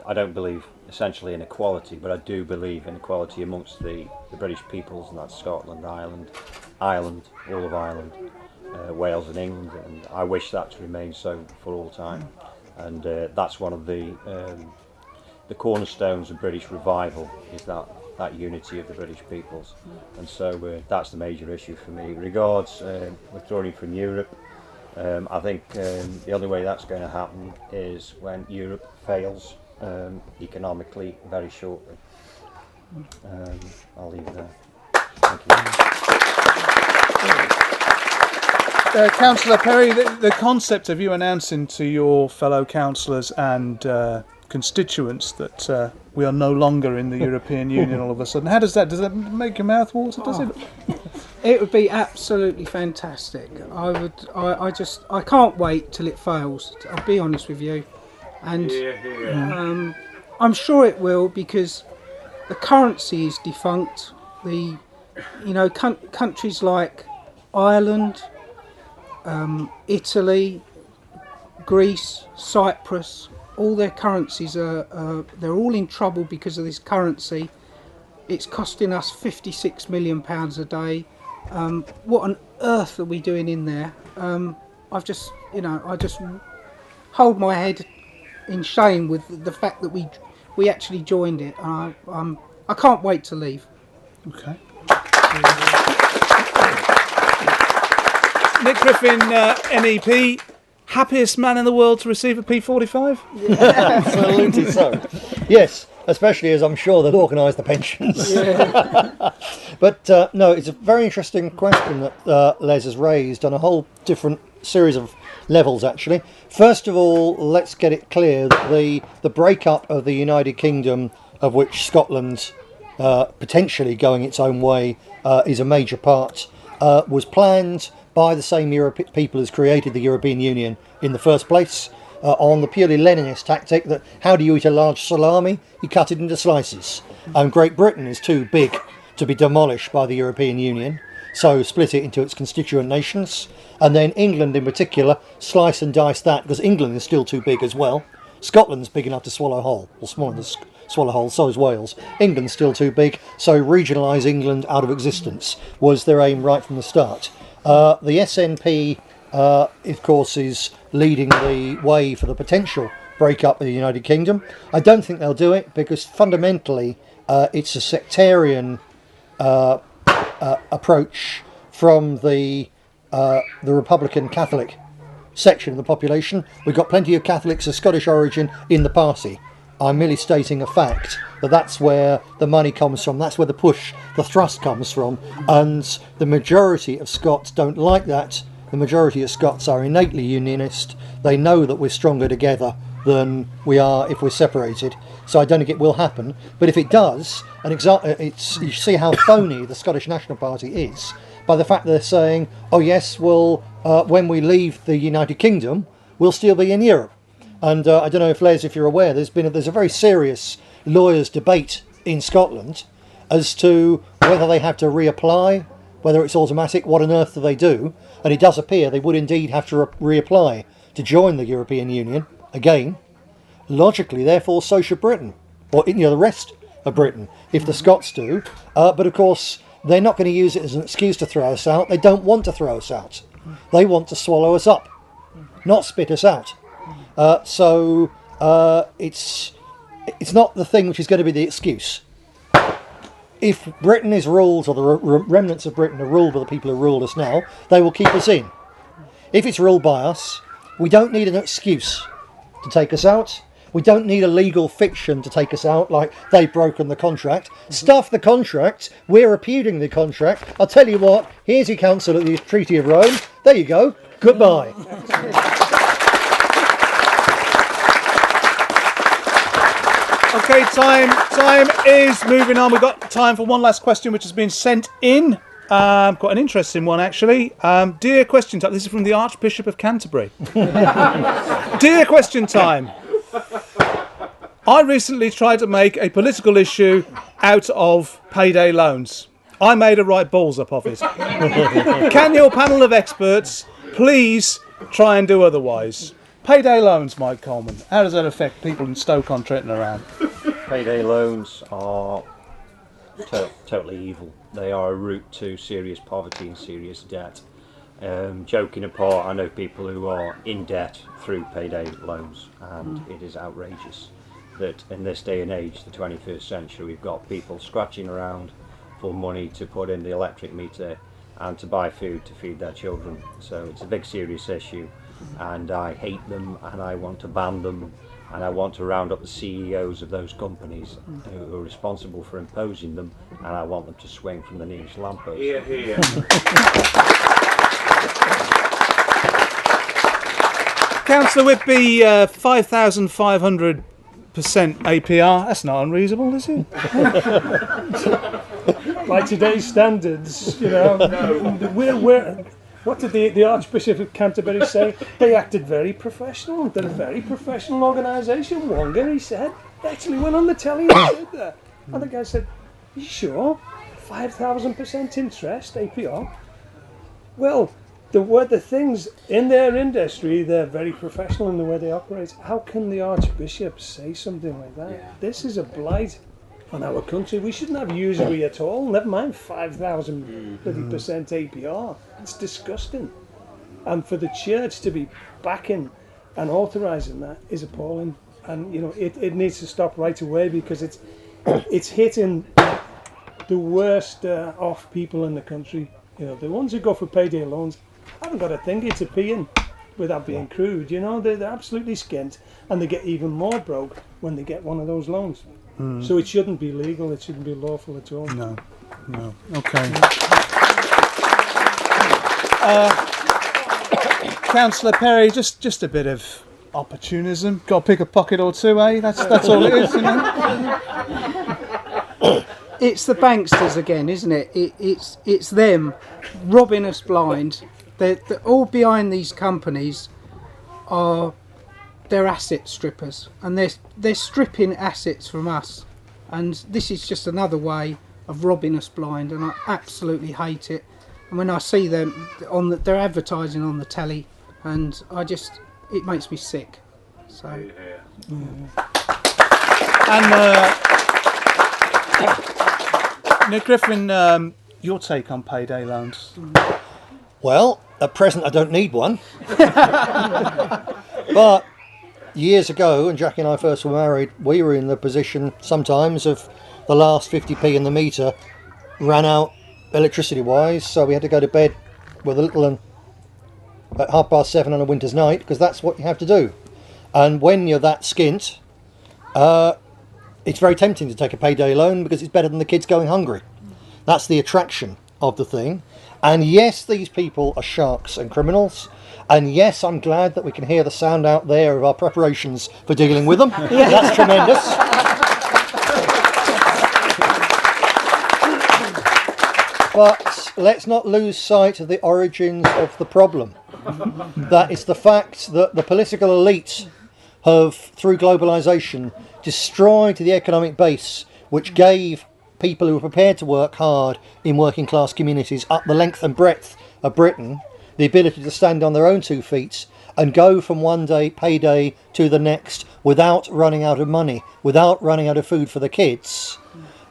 I don't believe essentially in equality, but I do believe in equality amongst the British peoples, and that's Scotland, Ireland, all of Ireland, Wales and England, and I wish that to remain so for all time. And that's one of the cornerstones of British revival, is that unity of the British peoples, and so that's the major issue for me. Regards withdrawing from Europe, I think the only way that's going to happen is when Europe fails economically very shortly. I'll leave it there. Thank you. Councillor Perry, the concept of you announcing to your fellow councillors and constituents that we are no longer in the European Union all of a sudden, does that make your mouth water? Does it? It would be absolutely fantastic. I can't wait till it fails. I'll be honest with you, and I'm sure it will, because the currency is defunct. Countries like Ireland, Italy, Greece, Cyprus, all their currencies they're all in trouble because of this currency. It's costing us £56 million a day. What on earth are we doing in there? I just hold my head in shame with the fact that we actually joined it. I can't wait to leave. Okay. Nick Griffin, MEP, happiest man in the world to receive a P45? Absolutely so. Yes, especially as I'm sure they'll organise the pensions. Yeah. But no, it's a very interesting question that Les has raised on a whole different series of levels, actually. First of all, let's get it clear that the breakup of the United Kingdom, of which Scotland potentially going its own way is a major part, was planned by the same people as created the European Union in the first place, on the purely Leninist tactic that how do you eat a large salami? You cut it into slices. And Great Britain is too big to be demolished by the European Union, so split it into its constituent nations. And then England in particular, slice and dice that, because England is still too big as well. Scotland's big enough to swallow whole, or smaller than swallow whole, so is Wales. England's still too big, so regionalise England out of existence was their aim right from the start. The SNP, of course, is leading the way for the potential breakup of the United Kingdom. I don't think they'll do it because fundamentally it's a sectarian approach from the Republican Catholic section of the population. We've got plenty of Catholics of Scottish origin in the party. I'm merely stating a fact that that's where the money comes from, that's where the push, the thrust comes from, and the majority of Scots don't like that. The majority of Scots are innately unionist. They know that we're stronger together than we are if we're separated. So I don't think it will happen. But if it does, and you see how phony the Scottish National Party is by the fact they're saying, oh yes, well, when we leave the United Kingdom, we'll still be in Europe. And I don't know if Les, if you're aware, there's a very serious lawyers' debate in Scotland as to whether they have to reapply, whether it's automatic, what on earth do they do? And it does appear they would indeed have to reapply to join the European Union again. Logically, therefore, so should Britain, or the rest of Britain, if the Scots do. But of course, they're not going to use it as an excuse to throw us out. They don't want to throw us out. They want to swallow us up, not spit us out. So it's it's not the thing which is going to be the excuse. If Britain is ruled, or the remnants of Britain are ruled by the people who rule us now, they will keep us in. If it's ruled by us, we don't need an excuse to take us out. We don't need a legal fiction to take us out, like they've broken the contract. Stuff the contract, we're repudiating the contract. I'll tell you what, here's your council at the Treaty of Rome. There you go. Goodbye. Okay, time is moving on. We've got time for one last question, which has been sent in. Quite an interesting one, actually. Dear Question Time, this is from the Archbishop of Canterbury. Dear Question Time, I recently tried to make a political issue out of payday loans. I made a right balls up of it. Can your panel of experts please try and do otherwise? Payday loans, Mike Coleman. How does that affect people in Stoke-on-Trent and around? Payday loans are totally evil. They are a route to serious poverty and serious debt. Joking apart, I know people who are in debt through payday loans, and it is outrageous that in this day and age, the 21st century, we've got people scratching around for money to put in the electric meter and to buy food to feed their children. So it's a big serious issue, and I hate them, and I want to ban them, and I want to round up the CEOs of those companies who are responsible for imposing them, and I want them to swing from the nearest lamppost. Hear, hear. Councillor Whitby, 5,500% APR. That's not unreasonable, is it? By today's standards, you know, what did the Archbishop of Canterbury say? They acted very professional. They're a very professional organisation. Wonga, he said. They actually went on the telly and said that. And the guy said, "You sure? 5,000% interest, APR?" Well, the things in their industry, they're very professional in the way they operate. How can the Archbishop say something like that? Yeah. This is a blight on our country. We shouldn't have usury at all. Never mind 5,000% APR. It's disgusting. And for the church to be backing and authorising that is appalling. And you know, it needs to stop right away, because it's hitting the worst off people in the country. You know, the ones who go for payday loans haven't got a thing to pee in, without being crude. You know, they're absolutely skint, and they get even more broke when they get one of those loans. So it shouldn't be legal, it shouldn't be lawful at all. No. Okay. Councillor Perry, just a bit of opportunism. Got to pick a pocket or two, eh? That's all it is, you know. It's the banksters again, isn't it? It's them robbing us blind. They're all behind these companies they're asset strippers, and they're stripping assets from us, and this is just another way of robbing us blind, and I absolutely hate it. And when I see them they're advertising on the telly, and it makes me sick. So, And Nick Griffin, your take on payday loans? Well, at present I don't need one. But years ago, when Jackie and I first were married, we were in the position sometimes of the last 50p in the meter ran out electricity wise, so we had to go to bed with a little one at 7:30 on a winter's night, because that's what you have to do. And when you're that skint, it's very tempting to take a payday loan, because it's better than the kids going hungry. That's the attraction of the thing. And yes, these people are sharks and criminals. And yes, I'm glad that we can hear the sound out there of our preparations for dealing with them. That's tremendous. But let's not lose sight of the origins of the problem. That is the fact that the political elite have, through globalisation, destroyed the economic base which gave people who were prepared to work hard in working class communities up the length and breadth of Britain the ability to stand on their own 2 feet and go from one day payday to the next without running out of money, without running out of food for the kids.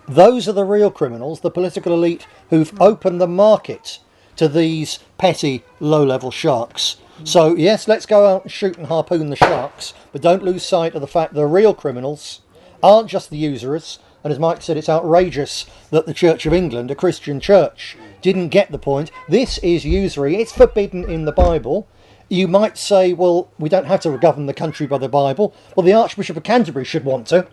Those are the real criminals, the political elite who've opened the market to these petty low-level sharks. So yes, let's go out and shoot and harpoon the sharks, but don't lose sight of the fact the real criminals aren't just the usurers. And as Mike said, it's outrageous that the Church of England, a Christian church, didn't get the point. This is usury. It's forbidden in the Bible. You might say, well, we don't have to govern the country by the Bible. Well, the Archbishop of Canterbury should want to.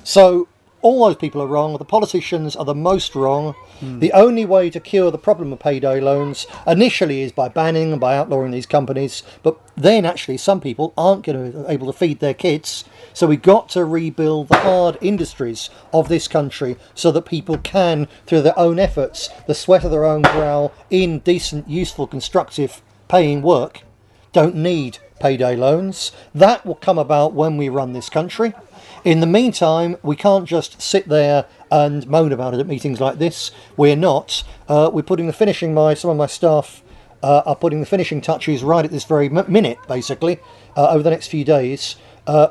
So all those people are wrong. The politicians are the most wrong. The only way to cure the problem of payday loans initially is by banning and by outlawing these companies. But then actually some people aren't going to be able to feed their kids. So we've got to rebuild the hard industries of this country so that people can, through their own efforts, the sweat of their own brow, in decent, useful, constructive, paying work, don't need payday loans. That will come about when we run this country. In the meantime, we can't just sit there and moan about it at meetings like this. We're not. We're putting the finishing, some of my staff are putting the finishing touches right at this very minute, basically, over the next few days,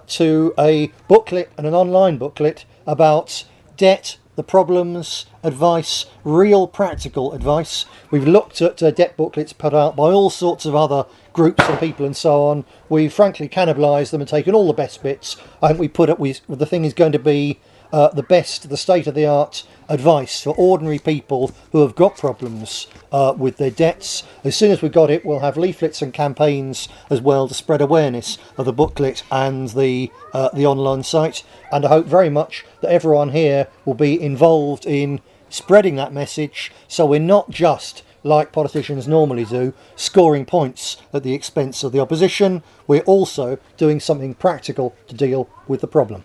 to a booklet and an online booklet about debt, the problems, advice, real practical advice. We've looked at debt booklets put out by all sorts of other groups and people and so on. We've frankly cannibalised them and taken all the best bits. I think the thing is going to be the state-of-the-art advice for ordinary people who have got problems with their debts. As soon as we've got it, we'll have leaflets and campaigns as well to spread awareness of the booklet and the online site. And I hope very much that everyone here will be involved in spreading that message, so we're not just, like politicians normally do, scoring points at the expense of the opposition. We're also doing something practical to deal with the problem.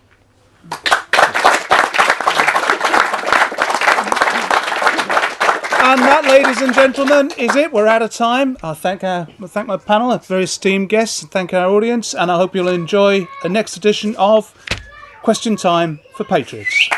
And that, ladies and gentlemen, is it. We're out of time. I thank my panel, a very esteemed guests, and thank our audience, and I hope you'll enjoy the next edition of Question Time for Patriots.